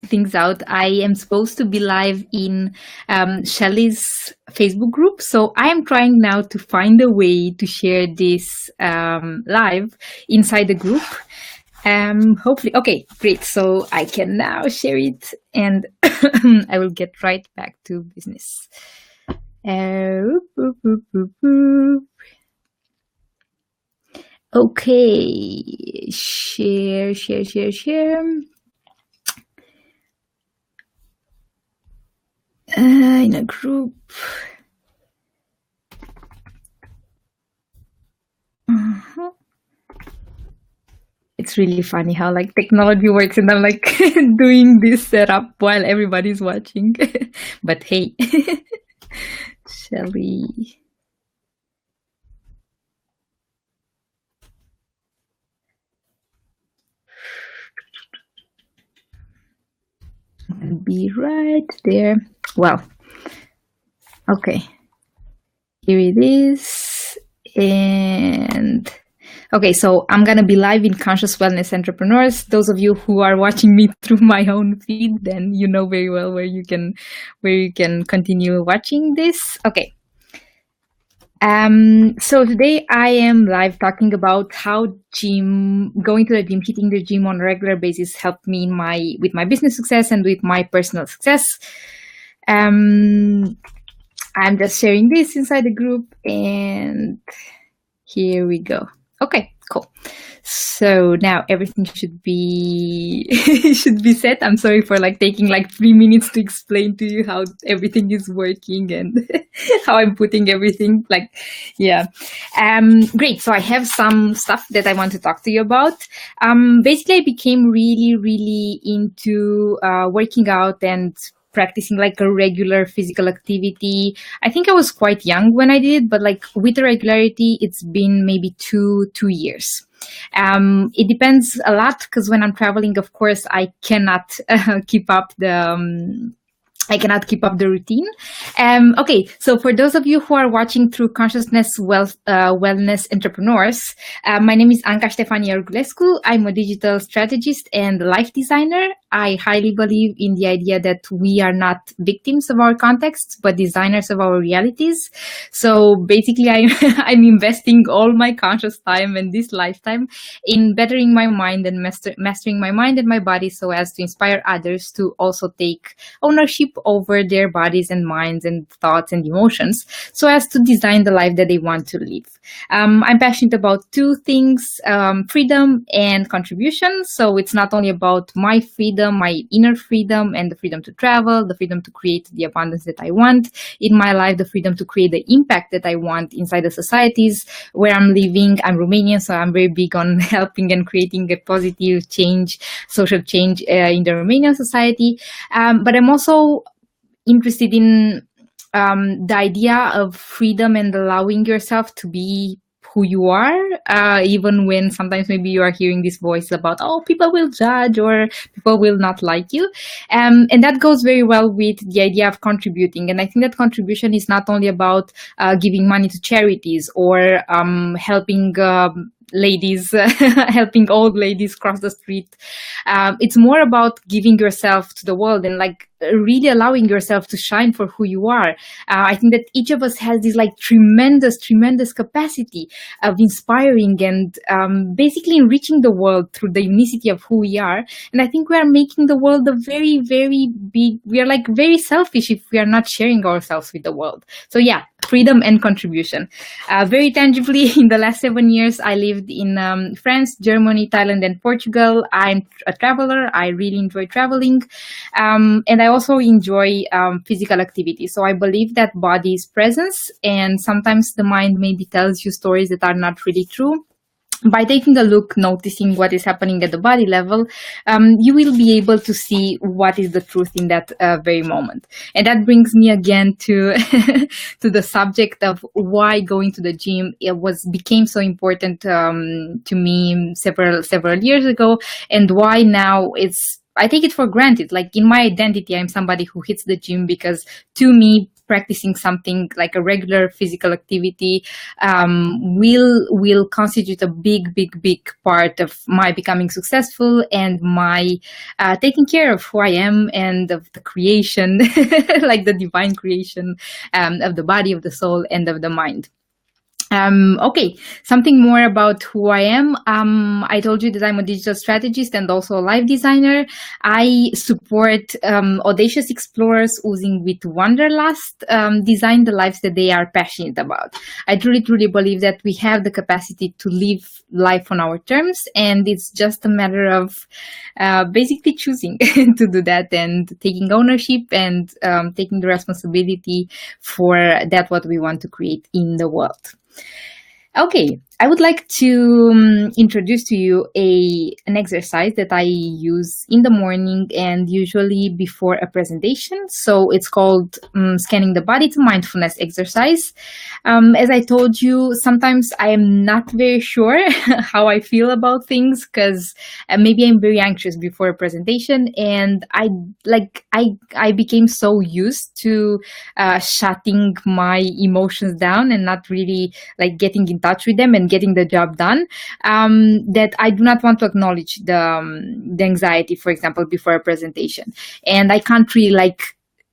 things out. I am supposed to be live in Shelly's Facebook group. So I am trying now to find a way to share this live inside the group. Hopefully, okay, great. So I can now share it and I will get right back to business. Okay, share. In a group. It's really funny how like technology works, and I'm like doing this setup while everybody's watching. But hey, Shelly. I'll be right there. Well, okay. Here it is. And okay, so I'm going to be live in Conscious Wellness Entrepreneurs. Those of you who are watching me through my own feed, then you know very well where you can continue watching this. Okay. So today I am live talking about how going to the gym, hitting the gym on a regular basis helped me with my business success and with my personal success. I'm just sharing this inside the group, and here we go. Okay, cool. So now everything should be set. I'm sorry for like taking like 3 minutes to explain to you how everything is working and how I'm putting everything like, yeah. Great. So I have some stuff that I want to talk to you about. Basically I became really into working out and practicing like a regular physical activity. I think I was quite young when I did it, but like with the regularity, it's been maybe two years. It depends a lot because when I'm traveling, of course, I cannot keep up the routine. Okay, so for those of you who are watching through Consciousness Wellness Entrepreneurs, my name is Anca Ștefania Argulescu. I'm a digital strategist and life designer. I highly believe in the idea that we are not victims of our contexts, but designers of our realities. So basically, I'm investing all my conscious time and this lifetime in bettering my mind and mastering my mind and my body so as to inspire others to also take ownership over their bodies and minds and thoughts and emotions so as to design the life that they want to live. I'm passionate about two things, freedom and contribution. So it's not only about my freedom, my inner freedom and the freedom to travel, the freedom to create the abundance that I want in my life, the freedom to create the impact that I want inside the societies where I'm living. I'm Romanian, so I'm very big on helping and creating a positive change, social change in the Romanian society. But I'm also interested in the idea of freedom and allowing yourself to be who you are, even when sometimes maybe you are hearing this voice about, oh, people will judge or people will not like you. And that goes very well with the idea of contributing. And I think that contribution is not only about giving money to charities or helping ladies, helping old ladies cross the street. It's more about giving yourself to the world and like really allowing yourself to shine for who you are. I think that each of us has this like tremendous capacity of inspiring and basically enriching the world through the unicity of who we are. And I think we are making the world a very big, we are like very selfish if we are not sharing ourselves with the world. So yeah, freedom and contribution. Very tangibly, in the last 7 years, I lived in France, Germany, Thailand, and Portugal. I'm a traveler. I really enjoy traveling. And I also enjoy physical activity. So I believe that body is presence, and sometimes the mind maybe tells you stories that are not really true. By taking a look, noticing what is happening at the body level, you will be able to see what is the truth in that very moment. And that brings me again to to the subject of why going to the gym became so important to me several years ago, and why now I take it for granted. Like in my identity, I'm somebody who hits the gym because to me, practicing something like a regular physical activity will constitute a big part of my becoming successful and my taking care of who I am and of the creation, like the divine creation of the body, of the soul, and of the mind. Okay, something more about who I am. I told you that I'm a digital strategist and also a life designer. I support audacious explorers oozing with wanderlust design the lives that they are passionate about. I truly believe that we have the capacity to live life on our terms, and it's just a matter of basically choosing to do that and taking ownership and taking the responsibility for that what we want to create in the world. Okay, I would like to introduce to you an exercise that I use in the morning and usually before a presentation. So it's called Scanning the Body to Mindfulness Exercise. As I told you, sometimes I am not very sure how I feel about things because maybe I'm very anxious before a presentation, and I became so used to shutting my emotions down and not really like getting in touch with them and getting the job done, that I do not want to acknowledge the anxiety, for example, before a presentation. And I can't really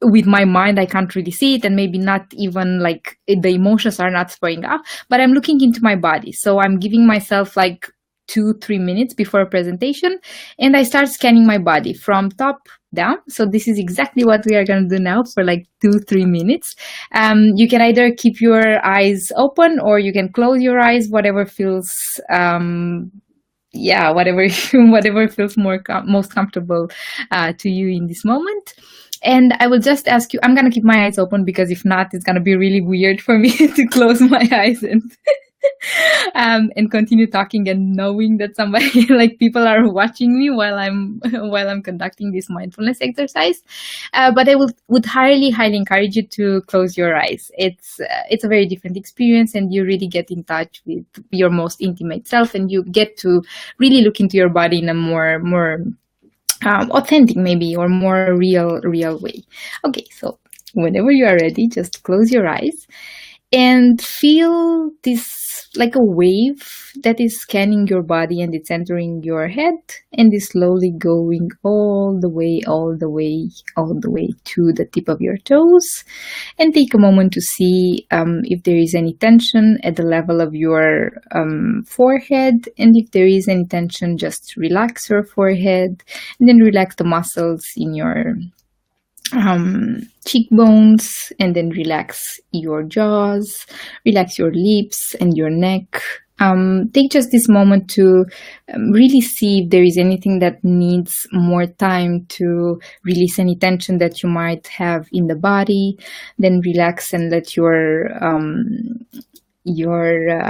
with my mind, I can't really see it, and maybe not even like the emotions are not spring up, but I'm looking into my body. So I'm giving myself like 2-3 minutes before a presentation, and I start scanning my body from top down. So this is exactly what we are going to do now for like 2-3 minutes. You can either keep your eyes open or you can close your eyes, whatever feels whatever feels most comfortable to you in this moment. And I will just ask you, I'm going to keep my eyes open because if not, it's going to be really weird for me to close my eyes and continue talking and knowing that somebody, like people are watching me while I'm conducting this mindfulness exercise. But I would highly encourage you to close your eyes. It's a very different experience, and you really get in touch with your most intimate self, and you get to really look into your body in a more authentic maybe, or more real way. Okay, so whenever you are ready, just close your eyes and feel this like a wave that is scanning your body, and it's entering your head and is slowly going all the way to the tip of your toes. And take a moment to see if there is any tension at the level of your forehead. And if there is any tension, just relax your forehead and then relax the muscles in your cheekbones, and then relax your jaws, relax your lips and your neck. Take just this moment to really see if there is anything that needs more time to release any tension that you might have in the body. Then relax and let your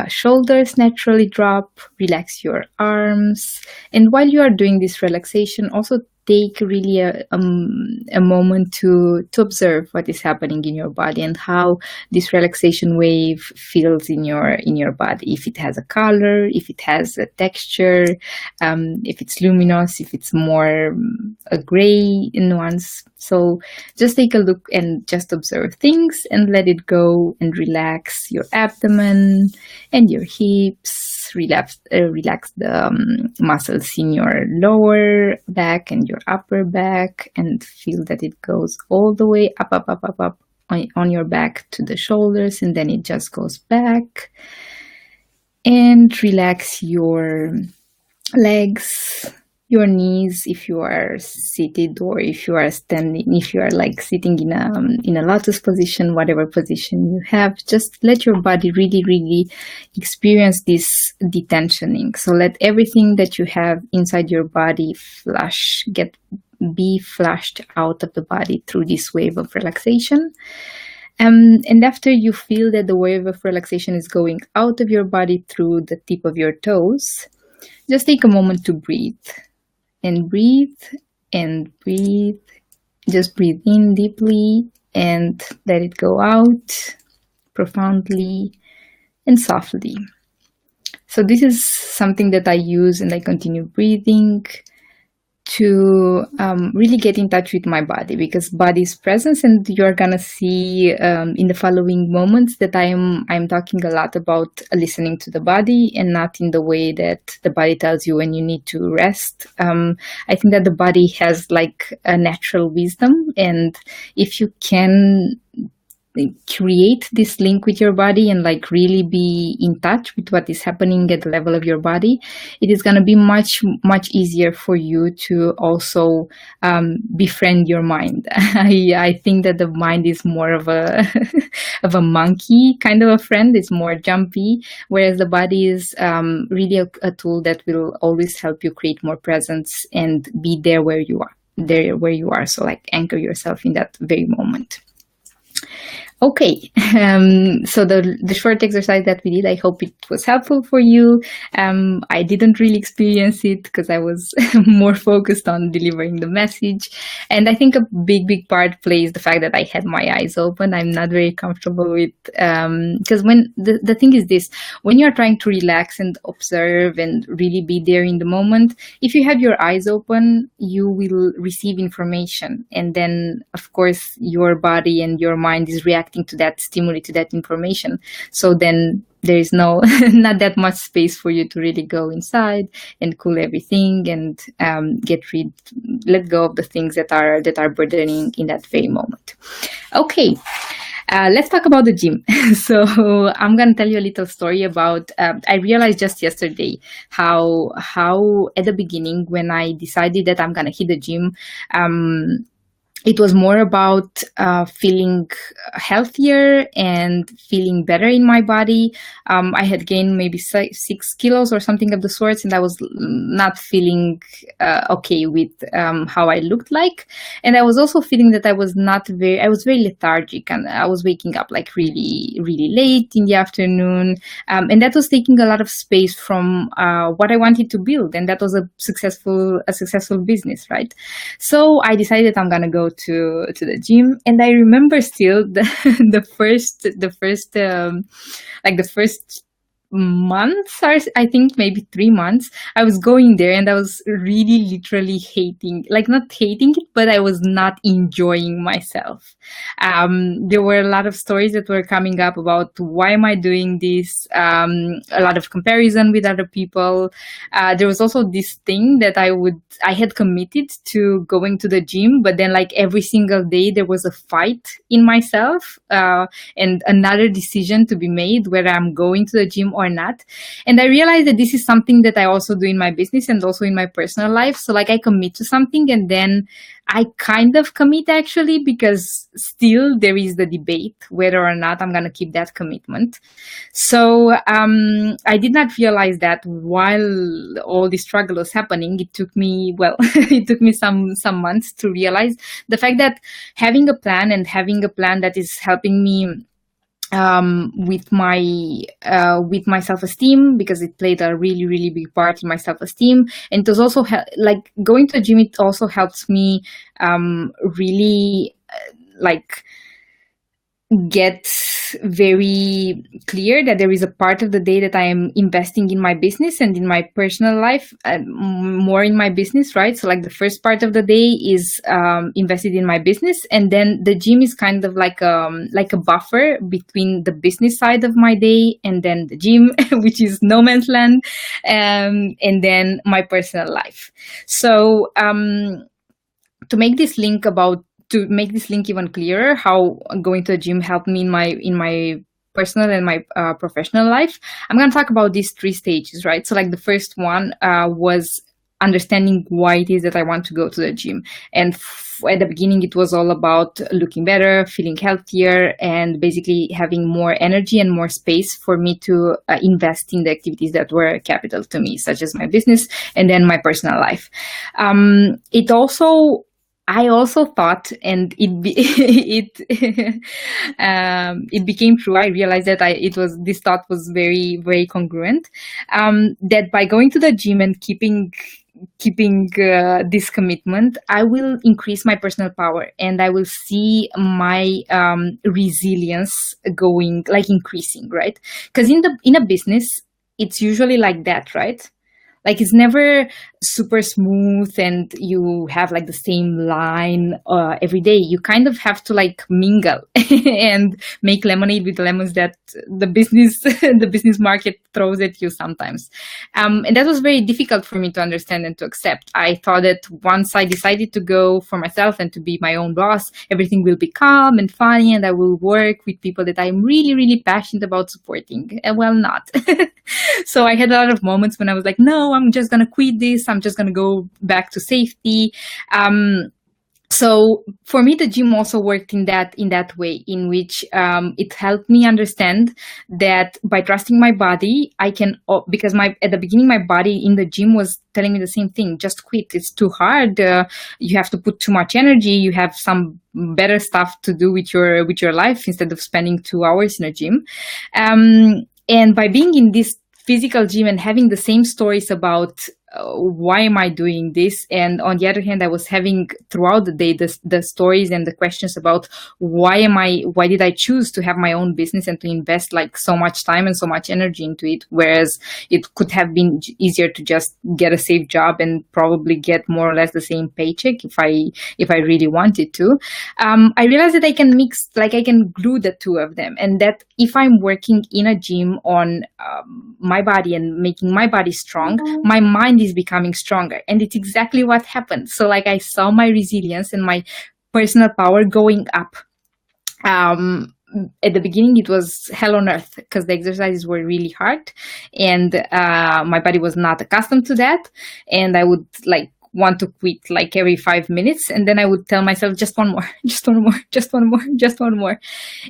shoulders naturally drop. Relax your arms. And while you are doing this relaxation, also take really a moment to observe what is happening in your body and how this relaxation wave feels in your body. If it has a color, if it has a texture, if it's luminous, if it's more a gray nuance. So just take a look and just observe things and let it go, and relax your abdomen and your hips. Relax the muscles in your lower back and your upper back, and feel that it goes all the way up on your back to the shoulders, and then it just goes back. And relax your legs, your knees if you are seated, or if you are standing, if you are like sitting in a lotus position, whatever position you have. Just let your body really experience this detensioning. So let everything that you have inside your body be flushed out of the body through this wave of relaxation. And after you feel that the wave of relaxation is going out of your body through the tip of your toes, just take a moment to breathe. And breathe and breathe. Just breathe in deeply and let it go out profoundly and softly. So this is something that I use, and I continue breathing really get in touch with my body, because body is presence, and you're gonna see in the following moments that I'm talking a lot about listening to the body, and not in the way that the body tells you when you need to rest. I think that the body has like a natural wisdom, and if you can create this link with your body and like really be in touch with what is happening at the level of your body, it is going to be much easier for you to also befriend your mind. I think that the mind is more of a of a monkey kind of a friend. It's more jumpy, whereas the body is really a tool that will always help you create more presence and be there where you are. So like anchor yourself in that very moment. Okay, so the short exercise that we did, I hope it was helpful for you. I didn't really experience it because I was more focused on delivering the message. And I think a big part plays the fact that I had my eyes open. I'm not very comfortable with, because when the thing is this, when you're trying to relax and observe and really be there in the moment, if you have your eyes open, you will receive information. And then, of course, your body and your mind is reacting to that stimuli, to that information. So then there is not that much space for you to really go inside and cool everything and let go of the things that are burdening in that very moment. Okay. Let's talk about the gym. So I'm going to tell you a little story about, I realized just yesterday how at the beginning when I decided that I'm going to hit the gym, it was more about feeling healthier and feeling better in my body. I had gained maybe 6 kilos or something of the sorts, and I was not feeling okay with how I looked like. And I was also feeling that I was very lethargic, and I was waking up like really, really late in the afternoon. And that was taking a lot of space from what I wanted to build. And that was a successful business, right? So I decided I'm going to go to the gym. And I remember still the first months, or I think maybe 3 months, I was going there and I was really literally not hating it, but I was not enjoying myself. There were a lot of stories that were coming up about why am I doing this, a lot of comparison with other people. There was also this thing that I had committed to going to the gym, but then like every single day there was a fight in myself and another decision to be made whether I'm going to the gym or not. And I realized that this is something that I also do in my business and also in my personal life. So like I commit to something and then I kind of commit actually, because still there is the debate whether or not I'm going to keep that commitment. So I did not realize that while all this struggle was happening. It took me some months to realize the fact that having a plan that is helping me with my self-esteem, because it played a really, really big part in my self-esteem. And it was also like going to the gym, it also helps me really get very clear that there is a part of the day that I am investing in my business and in my personal life, more in my business, right? So like the first part of the day is invested in my business, and then the gym is kind of like a buffer between the business side of my day and then the gym, which is no man's land, and then my personal life. So to make this link even clearer, how going to the gym helped me in my personal and my professional life, I'm going to talk about these 3 stages, right? So like the first one was understanding why it is that I want to go to the gym. And at the beginning, it was all about looking better, feeling healthier, and basically having more energy and more space for me to invest in the activities that were capital to me, such as my business and then my personal life. I also thought, and it became true. I realized that this thought was very, very congruent. That by going to the gym and keeping this commitment, I will increase my personal power, and I will see my resilience increasing, right? Because in a business, it's usually like that, right? Like it's never super smooth and you have like the same line every day. You kind of have to like mingle and make lemonade with the lemons that the business the business market throws at you sometimes. And that was very difficult for me to understand and to accept. I thought that once I decided to go for myself and to be my own boss, everything will be calm and funny, and I will work with people that I'm really, really passionate about supporting. And well, not. So I had a lot of moments when I was like, no, I'm just going to quit this. I'm just going to go back to safety. So for me, the gym also worked in that way, in which it helped me understand that by trusting my body, I can, because at the beginning, my body in the gym was telling me the same thing: just quit. It's too hard. You have to put too much energy. You have some better stuff to do with your life instead of spending 2 hours in a gym. And by being in this physical gym and having the same stories about why am I doing this, and on the other hand, I was having throughout the day the stories and the questions about why did I choose to have my own business and to invest like so much time and so much energy into it, whereas it could have been easier to just get a safe job and probably get more or less the same paycheck if I really wanted to. I realized that I can I can glue the two of them, and that if I'm working in a gym on my body and making my body strong, my mind is becoming stronger. And it's exactly what happened. So like I saw my resilience and my personal power going up. At the beginning, it was hell on earth because the exercises were really hard, and my body was not accustomed to that. And I would like want to quit like every 5 minutes, and then I would tell myself, just one more, just one more, just one more, just one more.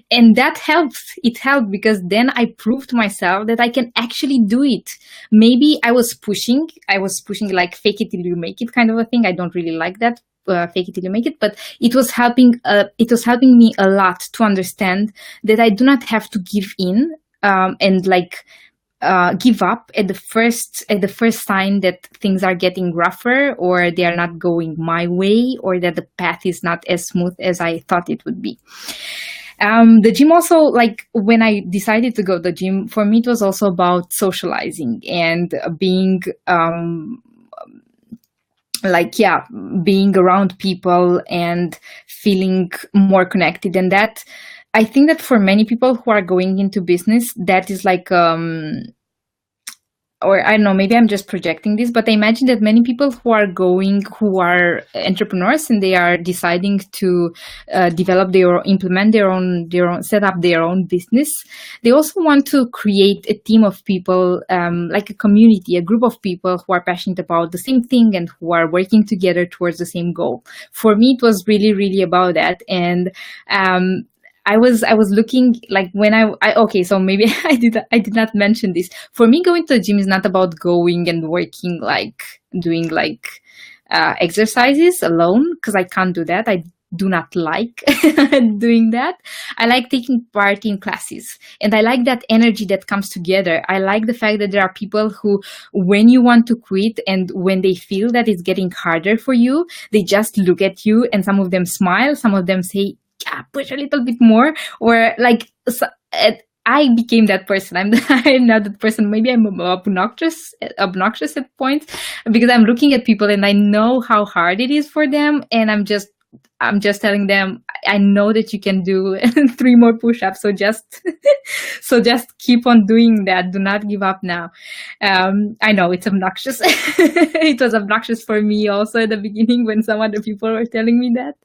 And that helped. It helped because then I proved to myself that I can actually do it. Maybe I was pushing like fake it till you make it kind of a thing. I don't really like that. Fake it till you make it, but it was helping me a lot to understand that I do not have to give in and like give up at the first sign that things are getting rougher, or they are not going my way, or that the path is not as smooth as I thought it would be. The gym also, like when I decided to go to the gym, for me it was also about socializing and being being around people and feeling more connected. And that, I think that for many people who are going into business, that is like or I don't know, maybe I'm just projecting this, but I imagine that many people who are entrepreneurs and they are deciding to implement their own, set up their own business, they also want to create a team of people, like a community, a group of people who are passionate about the same thing and who are working together towards the same goal. For me, it was really, really about that. And I was looking like when okay, so maybe I did not mention this. For me, going to the gym is not about going and working, like doing like exercises alone, because I can't do that. I do not like doing that. I like taking part in classes, and I like that energy that comes together. I like the fact that there are people who, when you want to quit and when they feel that it's getting harder for you, they just look at you, and some of them smile, some of them say, yeah, push a little bit more, or like I became that person. I'm not that person. Maybe I'm obnoxious at points, because I'm looking at people and I know how hard it is for them, and I'm just telling them, I know that you can do 3 more push-ups. So just keep on doing that. Do not give up now. I know it's obnoxious. It was obnoxious for me also at the beginning when some other people were telling me that.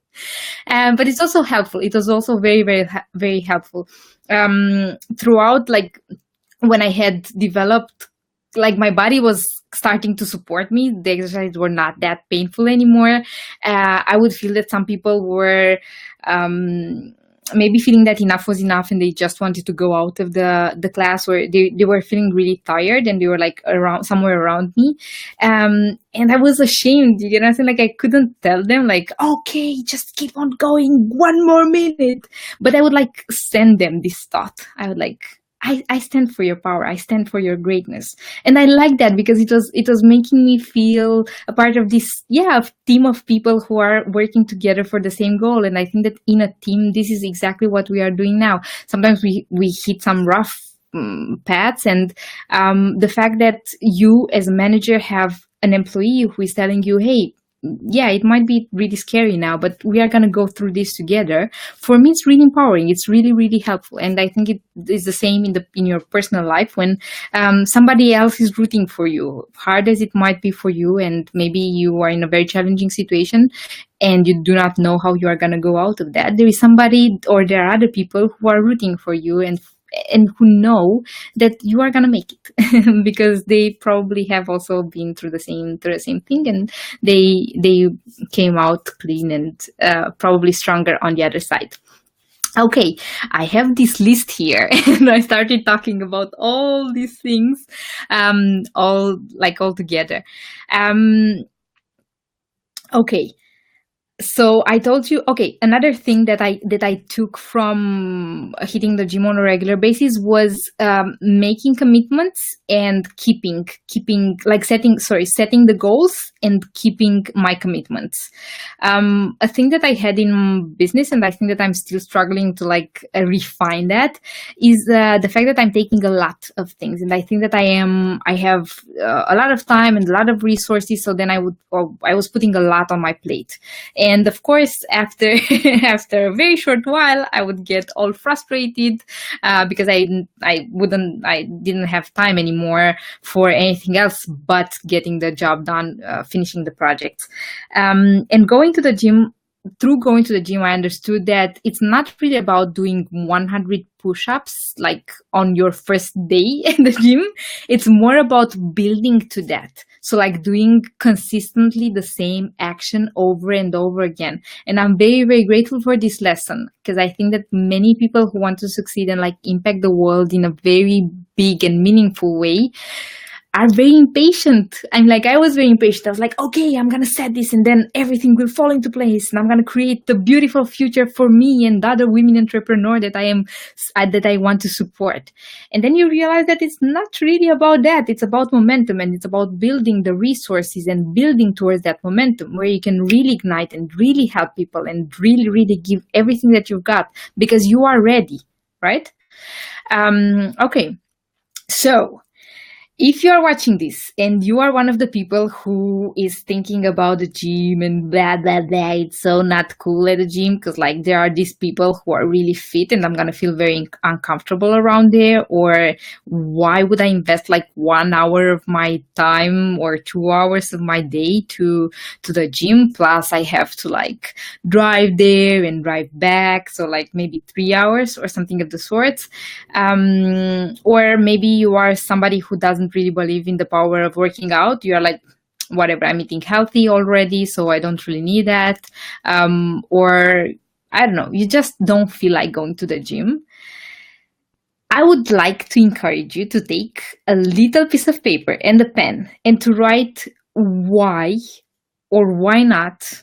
But it's also helpful. It was also very, very, very helpful. Throughout, like when I had developed, like my body was starting to support me, the exercises were not that painful anymore. I would feel that some people were maybe feeling that enough was enough and they just wanted to go out of the class, or they were feeling really tired and they were like somewhere around me. And I was ashamed, you know, like I couldn't tell them like, okay, just keep on going 1 more minute. But I would like send them this thought. I would like, I stand for your power. I stand for your greatness. And I like that because it was making me feel a part of this, team of people who are working together for the same goal. And I think that in a team, this is exactly what we are doing now. Sometimes we hit some rough paths, and the fact that you as a manager have an employee who is telling you, hey, yeah, it might be really scary now, but we are going to go through this together. For me, it's really empowering. It's really, really helpful. And I think it is the same in your personal life when somebody else is rooting for you, hard as it might be for you. And maybe you are in a very challenging situation and you do not know how you are going to go out of that. There is somebody, or there are other people who are rooting for you and who know that you are gonna make it because they probably have also been through the same thing, and they came out clean and probably stronger on the other side. Okay, I have this list here, and I started talking about all these things, all together. Okay. So I told you, okay, another thing that I took from hitting the gym on a regular basis was making commitments and keeping like setting the goals and keeping my commitments. A thing that I had in business, and I think that I'm still struggling to refine that, is the fact that I'm taking a lot of things, and I think that I have a lot of time and a lot of resources. So then I was putting a lot on my plate. And of course, after after a very short while, I would get all frustrated because I didn't have time anymore for anything else but getting the job done, finishing the projects. And through going to the gym, I understood that it's not really about doing 100 push-ups like on your first day at the gym. It's more about building to that. So like doing consistently the same action over and over again. And I'm very, very grateful for this lesson, because I think that many people who want to succeed and impact the world in a very big and meaningful way are very impatient. I was very impatient. I was like, okay, I'm going to set this and then everything will fall into place. And I'm going to create the beautiful future for me and the other women entrepreneur that I want to support. And then you realize that it's not really about that. It's about momentum, and it's about building the resources and building towards that momentum where you can really ignite and really help people and really, really give everything that you've got because you are ready, right? Okay. So, if you are watching this and you are one of the people who is thinking about the gym and blah, blah, blah, it's so not cool at the gym because there are these people who are really fit and I'm going to feel very uncomfortable around there, or why would I invest 1 hour of my time or 2 hours of my day to the gym, plus I have to drive there and drive back, so maybe 3 hours or something of the sorts. Or maybe you are somebody who doesn't really believe in the power of working out. You are whatever, I'm eating healthy already, so I don't really need that. Or I don't know, you just don't feel like going to the gym. I would like to encourage you to take a little piece of paper and a pen and to write why or why not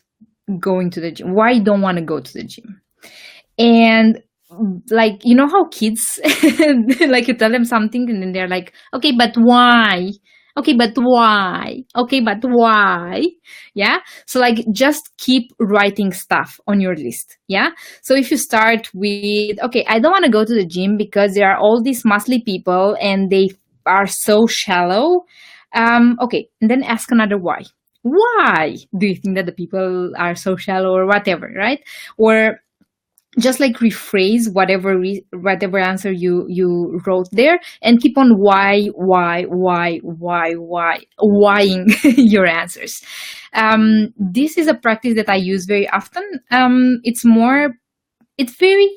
going to the gym. Why you don't want to go to the gym. And you know how kids you tell them something and then they're like, okay, but why? Okay, but why? Okay, but why? Yeah. So just keep writing stuff on your list. Yeah. So if you start with, okay, I don't want to go to the gym because there are all these muscly people and they are so shallow. Okay. And then ask another why. Why do you think that the people are so shallow or whatever, right? Or just rephrase whatever answer you wrote there and keep on whying your answers. This is a practice that I use very often. It's very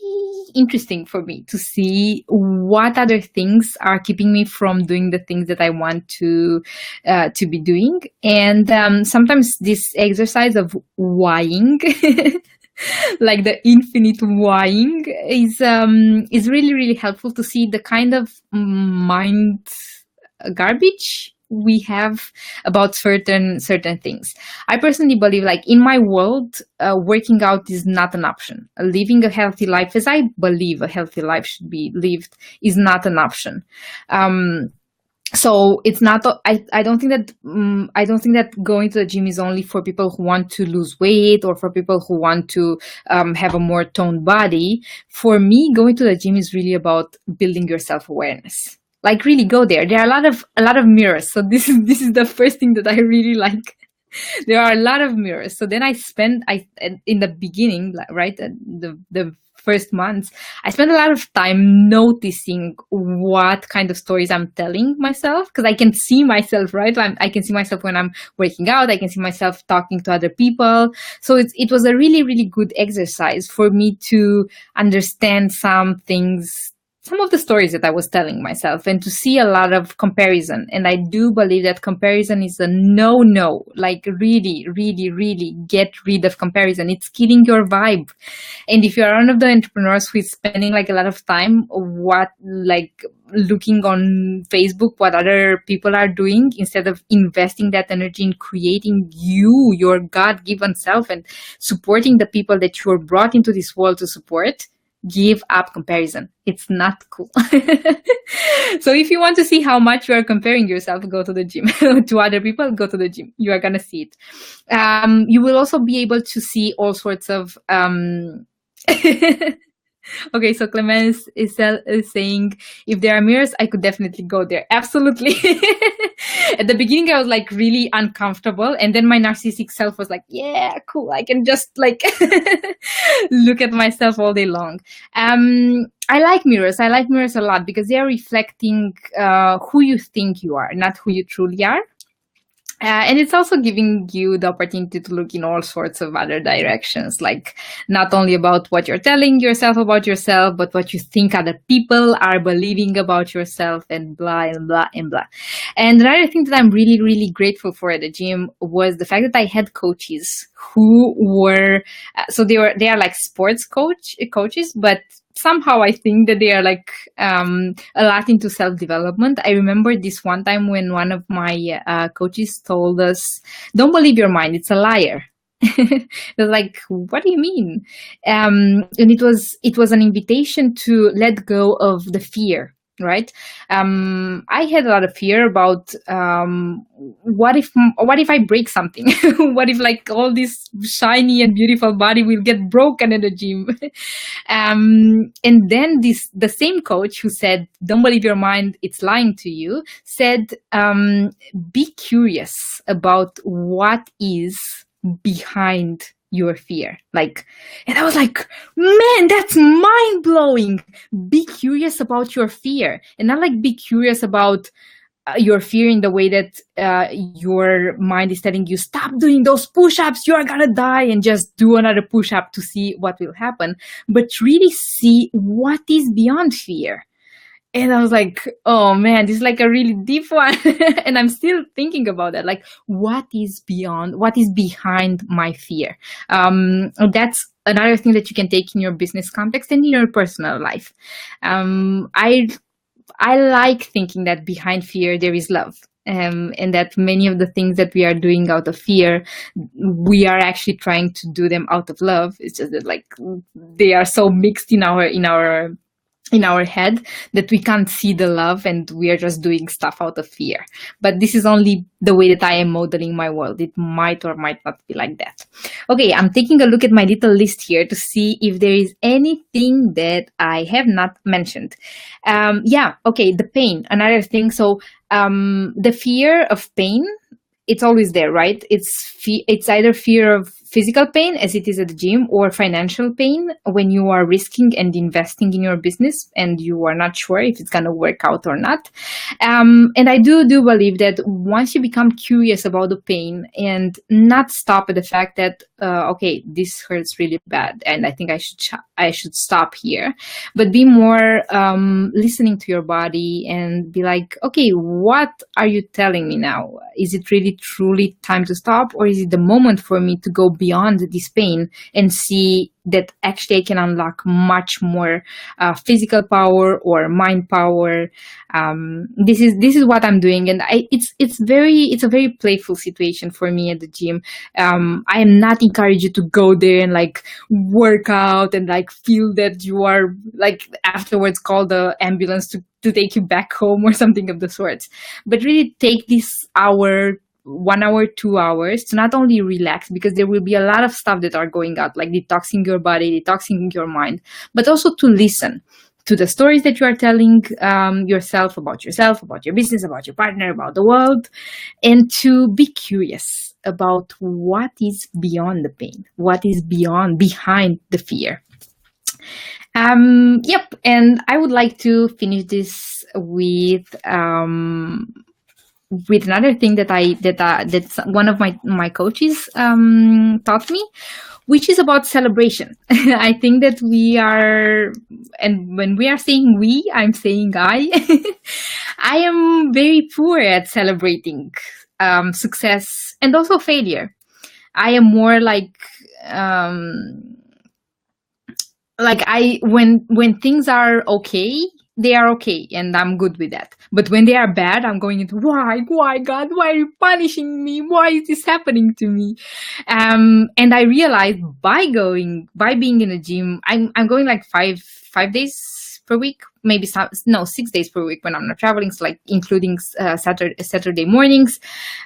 interesting for me to see what other things are keeping me from doing the things that I want to be doing. And sometimes this exercise of whying the infinite whying is really, really helpful to see the kind of mind garbage we have about certain things. I personally believe in my world, working out is not an option. Living a healthy life, as I believe a healthy life should be lived, is not an option. So it's not. I don't think that going to the gym is only for people who want to lose weight or for people who want to have a more toned body. For me, going to the gym is really about building your self-awareness. Like really go there. There are a lot of mirrors. So this is the first thing that I really like. There are a lot of mirrors. So then I in the beginning, right, the first months, I spent a lot of time noticing what kind of stories I'm telling myself, because I can see myself, right? I can see myself when I'm working out. I can see myself talking to other people. So it was a really, really good exercise for me to understand some of the stories that I was telling myself, and to see a lot of comparison. And I do believe that comparison is a no. Like really, really, really get rid of comparison. It's killing your vibe. And if you're one of the entrepreneurs who is spending like a lot of time looking on Facebook what other people are doing, instead of investing that energy in creating your God-given self, and supporting the people that you were brought into this world to support, give up comparison. It's not cool. So if you want to see how much you are comparing yourself, go to the gym. To other people, go to the gym. You are going to see it. You will also be able to see all sorts of okay, so Clemens is saying, if there are mirrors, I could definitely go there. Absolutely. At the beginning, I was like really uncomfortable. And then my narcissistic self was like, yeah, cool. I can just like look at myself all day long. I like mirrors. I like mirrors a lot because they are reflecting who you think you are, not who you truly are. And it's also giving you the opportunity to look in all sorts of other directions, like not only about what you're telling yourself about yourself, but what you think other people are believing about yourself, and blah, and blah, and blah. And another thing that I'm really, really grateful for at the gym was the fact that I had coaches who were, so they are like sports coaches, but somehow I think that they are like a lot into self-development. I remember this one time when one of my coaches told us, don't believe your mind, it's a liar. It was like, what do you mean? And it was an invitation to let go of the fear, right? I had a lot of fear about what if I break something? What if like all this shiny and beautiful body will get broken in the gym? And then the same coach who said, don't believe your mind, it's lying to you, said, be curious about what is behind your fear. And I was like, man, that's mind blowing. Be curious about your fear, and not like be curious about your fear in the way that your mind is telling you, stop doing those push-ups, you are gonna die, and just do another push-up to see what will happen. But really see what is beyond fear. And I was like, oh man, this is like a really deep one. And I'm still thinking about that. Like, what is behind my fear? That's another thing that you can take in your business context and in your personal life. I like thinking that behind fear, there is love. And that many of the things that we are doing out of fear, we are actually trying to do them out of love. It's just that like they are so mixed in our head that we can't see the love, and we are just doing stuff out of fear. But this is only the way that I am modeling my world. It might or might not be like that. Okay, I'm taking a look at my little list here to see if there is anything that I have not mentioned. Okay, the pain, another thing. So the fear of pain, it's always there, right? It's either fear of physical pain, as it is at the gym, or financial pain when you are risking and investing in your business and you are not sure if it's going to work out or not. And I do believe that once you become curious about the pain and not stop at the fact that, okay, this hurts really bad and I think I should stop here, but be more listening to your body and be like, okay, what are you telling me now? Is it really truly time to stop, or is it the moment for me to go beyond this pain and see that actually I can unlock much more physical power or mind power? This is what I'm doing, and it's a very playful situation for me at the gym. I am not encouraging you to go there and like work out and like feel that you are like afterwards call the ambulance to take you back home or something of the sorts, but really take this hour, 1 hour, 2 hours to not only relax, because there will be a lot of stuff that are going out, like detoxing your body, detoxing your mind, but also to listen to the stories that you are telling yourself, about your business, about your partner, about the world, and to be curious about what is beyond the pain, what is behind the fear. Yep, and I would like to finish this with another thing that's one of my coaches taught me, which is about celebration. I think that we are, and when we are saying we, I'm saying I. I am very poor at celebrating success and also failure. I am more like when things are okay, they are okay, and I'm good with that. But when they are bad, I'm going into why God, why are you punishing me? Why is this happening to me? And I realized by being in the gym, I'm going like five days per week, maybe 6 days per week when I'm not traveling, so like including Saturday mornings,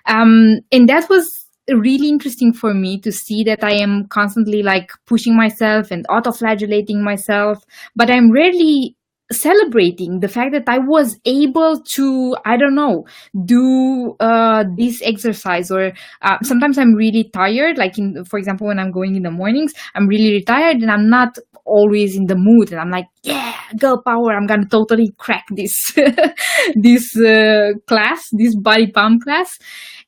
and that was really interesting for me to see that I am constantly like pushing myself and auto-flagellating myself, but I'm rarely celebrating the fact that I was able to, I don't know, do this exercise. Or sometimes I'm really tired, like for example, when I'm going in the mornings, I'm really tired and I'm not always in the mood, and I'm like, yeah, girl power, I'm gonna totally crack this this class, this body pump class.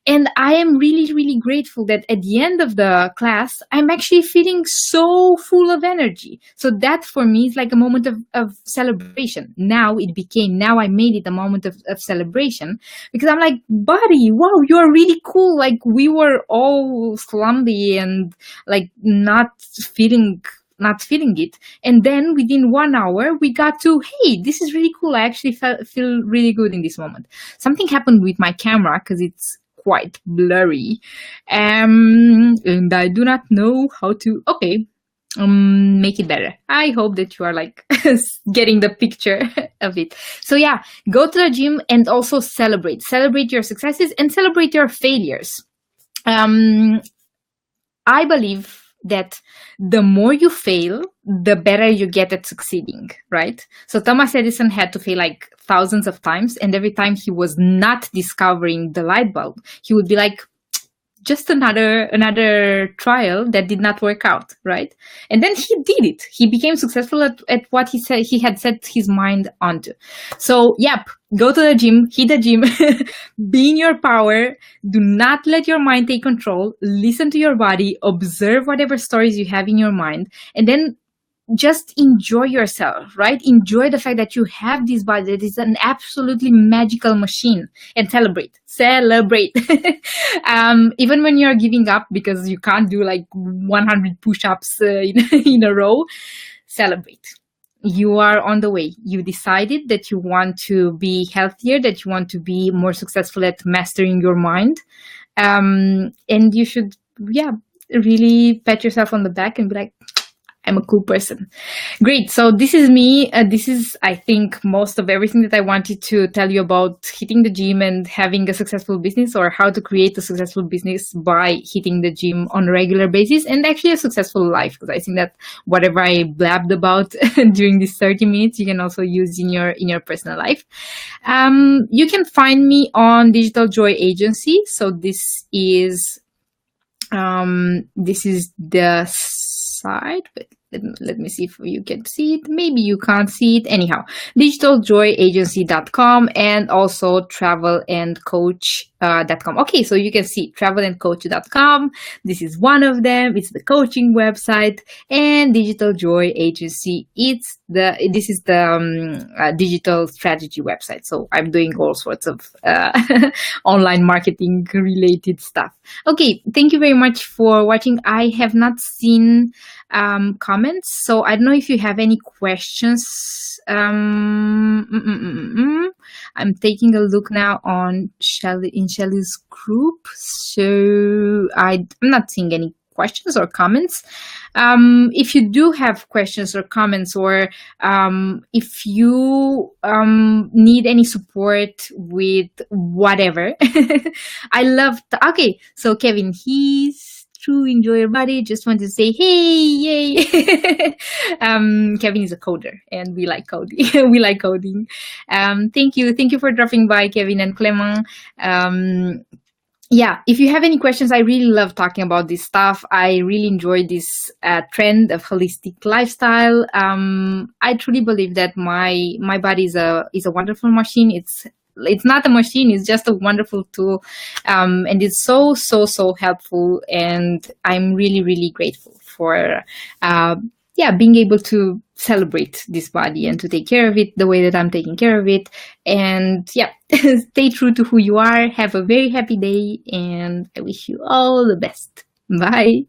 And I am really, really grateful that at the end of the class, I'm actually feeling so full of energy. So that for me is like a moment of celebration. Now I made it a moment of celebration, because I'm like, buddy, wow, you're really cool. Like we were all slumpy and like not feeling it. And then within 1 hour, we got to, hey, this is really cool. I actually feel really good in this moment. Something happened with my camera because it's quite blurry. And I do not know how to, make it better. I hope that you are like getting the picture of it. So yeah, go to the gym and also celebrate your successes and celebrate your failures. I believe that the more you fail, the better you get at succeeding, right? So Thomas Edison had to fail like thousands of times, and every time he was not discovering the light bulb, he would be like, just another trial that did not work out, right? And then he did it. He became successful at what he had set his mind onto. So, yep, go to the gym, hit the gym, be in your power. Do not let your mind take control. Listen to your body, observe whatever stories you have in your mind, and then just enjoy yourself, right? Enjoy the fact that you have this body that is an absolutely magical machine, and celebrate. Even when you're giving up because you can't do like 100 push-ups in a row, celebrate. You are on the way. You decided that you want to be healthier, that you want to be more successful at mastering your mind. And you should, really pat yourself on the back and be like, I'm a cool person. Great. So this is me. This is, I think, most of everything that I wanted to tell you about hitting the gym and having a successful business, or how to create a successful business by hitting the gym on a regular basis, and actually a successful life. Because I think that whatever I blabbed about during these 30 minutes, you can also use in your personal life. You can find me on Digital Joy Agency. So this is the site, but let me see if you can see it. Maybe you can't see it. Anyhow, digitaljoyagency.com, and also travelandcoach.com. Okay, so you can see travelandcoach.com. This is one of them. It's the coaching website, and Digital Joy Agency. This is the digital strategy website. So I'm doing all sorts of online marketing related stuff. Okay, thank you very much for watching. I have not seen comments, so I don't know if you have any questions. I'm taking a look now on Shelly's group, so I'm not seeing any questions or comments. If you do have questions or comments, or if you need any support with whatever, I love. Okay, so Kevin, he's through, enjoy your body. Just want to say, hey, yay! Kevin is a coder, and we like coding. We like coding. Thank you for dropping by, Kevin and Clement. Yeah, if you have any questions, I really love talking about this stuff. I really enjoy this trend of holistic lifestyle. I truly believe that my body is a wonderful machine. It's not a machine; it's just a wonderful tool, and it's so helpful. And I'm really really grateful for yeah, being able to celebrate this body and to take care of it the way that I'm taking care of it. And yeah, stay true to who you are. Have a very happy day, and I wish you all the best. Bye.